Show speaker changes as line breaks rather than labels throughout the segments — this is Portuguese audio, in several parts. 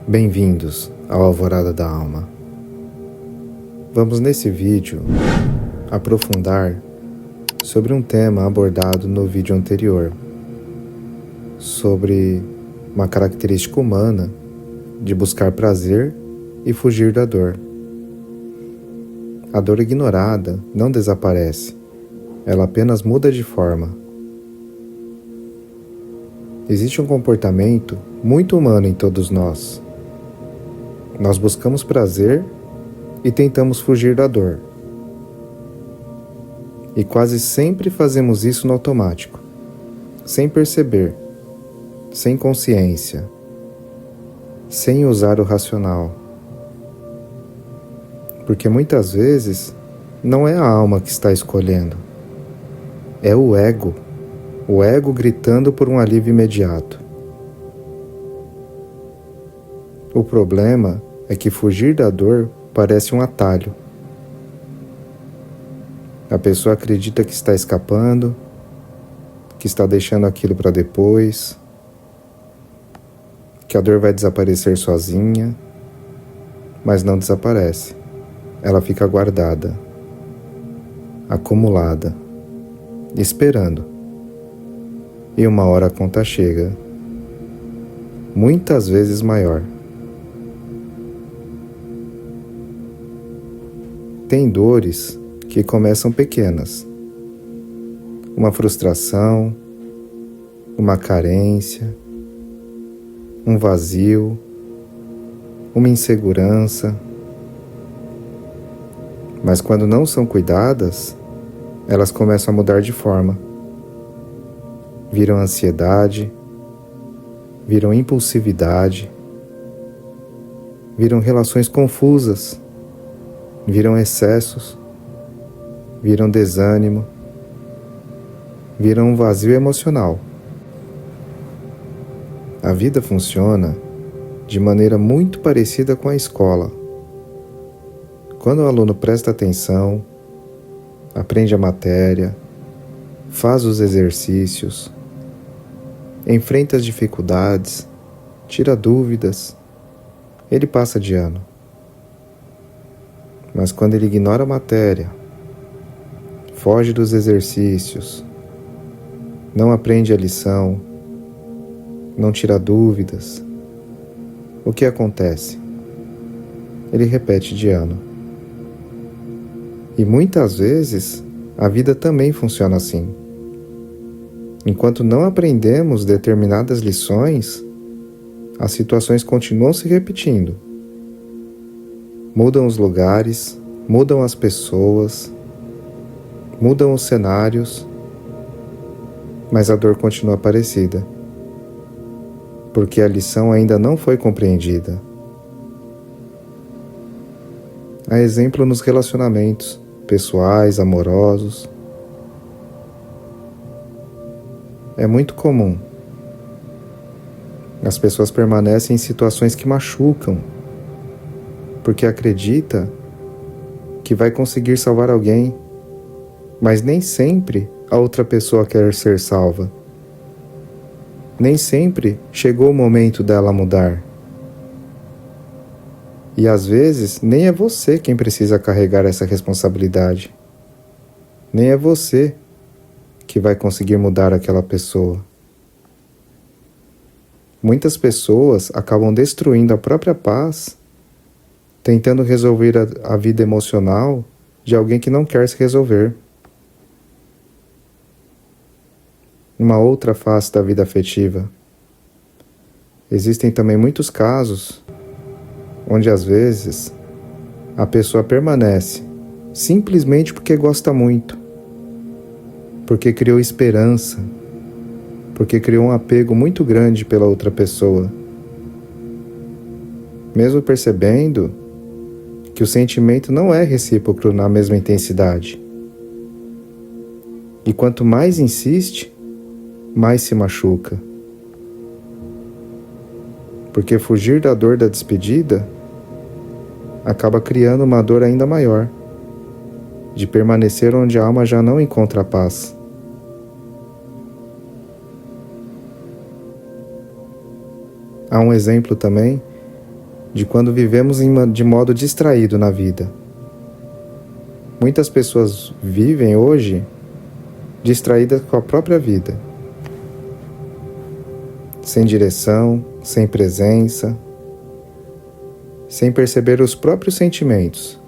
Bem-vindos ao Alvorada da Alma. Vamos nesse vídeo aprofundar sobre um tema abordado no vídeo anterior, sobre uma característica humana de buscar prazer e fugir da dor. A dor ignorada não desaparece, ela apenas muda de forma. Existe um comportamento muito humano em todos nós. Nós buscamos prazer e tentamos fugir da dor. E quase sempre fazemos isso no automático, sem perceber, sem consciência, sem usar o racional. Porque muitas vezes não é a alma que está escolhendo, é o ego gritando por um alívio imediato. O problema é que fugir da dor parece um atalho. A pessoa acredita que está escapando, que está deixando aquilo para depois, que a dor vai desaparecer sozinha, mas não desaparece. Ela fica guardada, acumulada, esperando. E uma hora a conta chega, muitas vezes maior. Tem dores que começam pequenas. Uma frustração, uma carência, um vazio, uma insegurança. Mas quando não são cuidadas, elas começam a mudar de forma. Viram ansiedade, viram impulsividade, viram relações confusas, viram excessos, viram desânimo, viram um vazio emocional. A vida funciona de maneira muito parecida com a escola. Quando o aluno presta atenção, aprende a matéria, faz os exercícios, enfrenta as dificuldades, tira dúvidas, ele passa de ano. Mas quando ele ignora a matéria, foge dos exercícios, não aprende a lição, não tira dúvidas, o que acontece? Ele repete de ano. E muitas vezes a vida também funciona assim. Enquanto não aprendemos determinadas lições, as situações continuam se repetindo. Mudam os lugares, mudam as pessoas, mudam os cenários, mas a dor continua parecida, porque a lição ainda não foi compreendida. Há exemplo nos relacionamentos pessoais, amorosos. É muito comum. As pessoas permanecem em situações que machucam, porque acredita que vai conseguir salvar alguém, mas nem sempre a outra pessoa quer ser salva. Nem sempre chegou o momento dela mudar. E às vezes nem é você quem precisa carregar essa responsabilidade. Nem é você que vai conseguir mudar aquela pessoa. Muitas pessoas acabam destruindo a própria paz, tentando resolver a vida emocional de alguém que não quer se resolver. Uma outra face da vida afetiva. Existem também muitos casos onde às vezes a pessoa permanece simplesmente porque gosta muito, porque criou esperança, porque criou um apego muito grande pela outra pessoa, mesmo percebendo que o sentimento não é recíproco na mesma intensidade. E quanto mais insiste, mais se machuca. Porque fugir da dor da despedida acaba criando uma dor ainda maior, de permanecer onde a alma já não encontra paz. Há um exemplo também de quando vivemos de modo distraído na vida. Muitas pessoas vivem hoje distraídas com a própria vida, sem direção, sem presença, sem perceber os próprios sentimentos.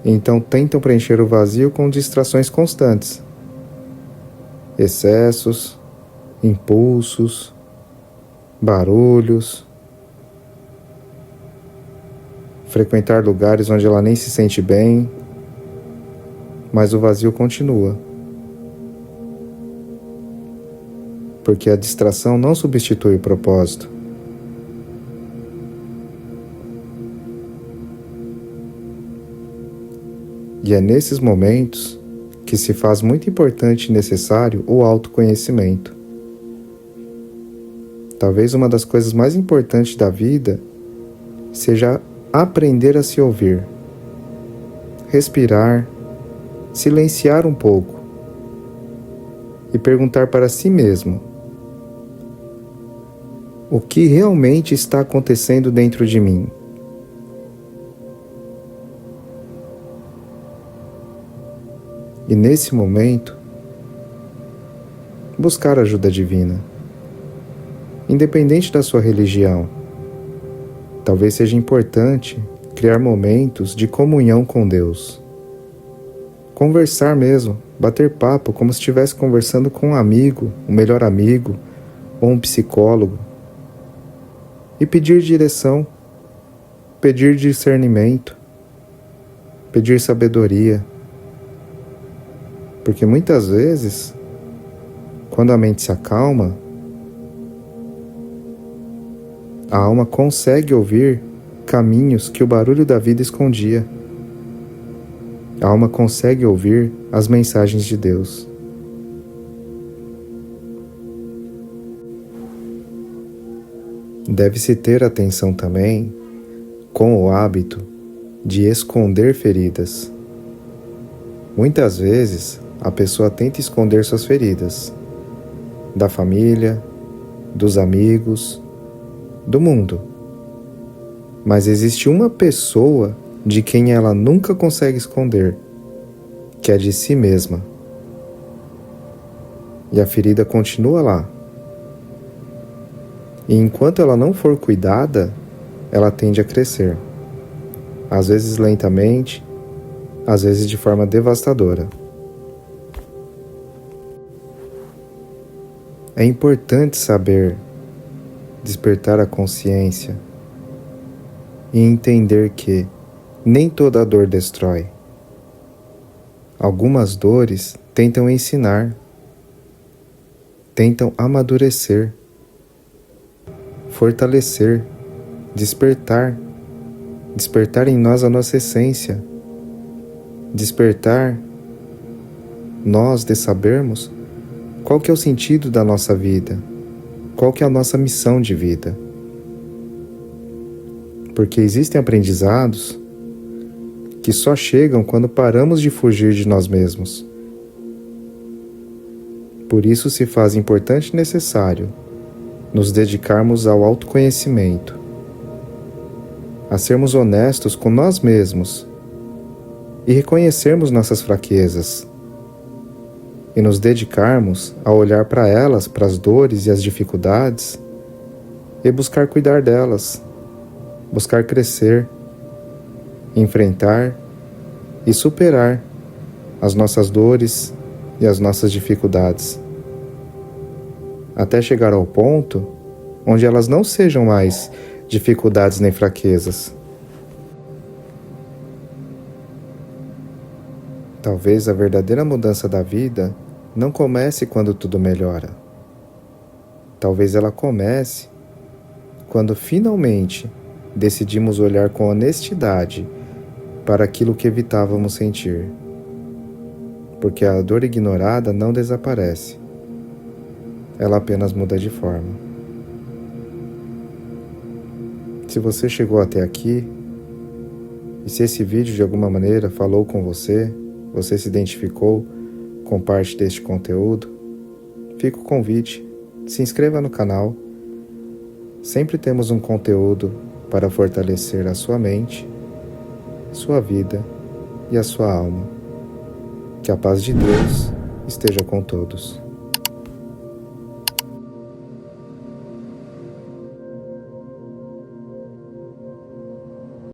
Então tentam preencher o vazio com distrações constantes, excessos, impulsos, barulhos, frequentar lugares onde ela nem se sente bem, mas o vazio continua. Porque a distração não substitui o propósito. E é nesses momentos que se faz muito importante e necessário o autoconhecimento. Talvez uma das coisas mais importantes da vida seja aprender a se ouvir, respirar, silenciar um pouco e perguntar para si mesmo: o que realmente está acontecendo dentro de mim? E nesse momento, buscar ajuda divina, independente da sua religião. Talvez seja importante criar momentos de comunhão com Deus. Conversar mesmo, bater papo como se estivesse conversando com um amigo, um melhor amigo ou um psicólogo. E pedir direção, pedir discernimento, pedir sabedoria. Porque muitas vezes, quando a mente se acalma, a alma consegue ouvir caminhos que o barulho da vida escondia. A alma consegue ouvir as mensagens de Deus. Deve-se ter atenção também com o hábito de esconder feridas. Muitas vezes, a pessoa tenta esconder suas feridas da família, dos amigos, do mundo. Mas existe uma pessoa de quem ela nunca consegue esconder, que é de si mesma. E a ferida continua lá. E enquanto ela não for cuidada, ela tende a crescer. Às vezes lentamente, às vezes de forma devastadora. É importante saber despertar a consciência e entender que nem toda dor destrói. Algumas dores tentam ensinar, tentam amadurecer, fortalecer, despertar em nós a nossa essência, despertar nós de sabermos qual que é o sentido da nossa vida, qual que é a nossa missão de vida. Porque existem aprendizados que só chegam quando paramos de fugir de nós mesmos. Por isso se faz importante e necessário nos dedicarmos ao autoconhecimento, a sermos honestos com nós mesmos e reconhecermos nossas fraquezas e nos dedicarmos a olhar para elas, para as dores e as dificuldades e buscar cuidar delas, buscar crescer, enfrentar e superar as nossas dores e as nossas dificuldades, até chegar ao ponto onde elas não sejam mais dificuldades nem fraquezas. Talvez a verdadeira mudança da vida não comece quando tudo melhora. Talvez ela comece quando finalmente decidimos olhar com honestidade para aquilo que evitávamos sentir. Porque a dor ignorada não desaparece. Ela apenas muda de forma. Se você chegou até aqui, e se esse vídeo de alguma maneira falou com você, você se identificou com parte deste conteúdo, fica o convite, se inscreva no canal. Sempre temos um conteúdo para fortalecer a sua mente, sua vida e a sua alma. Que a paz de Deus esteja com todos.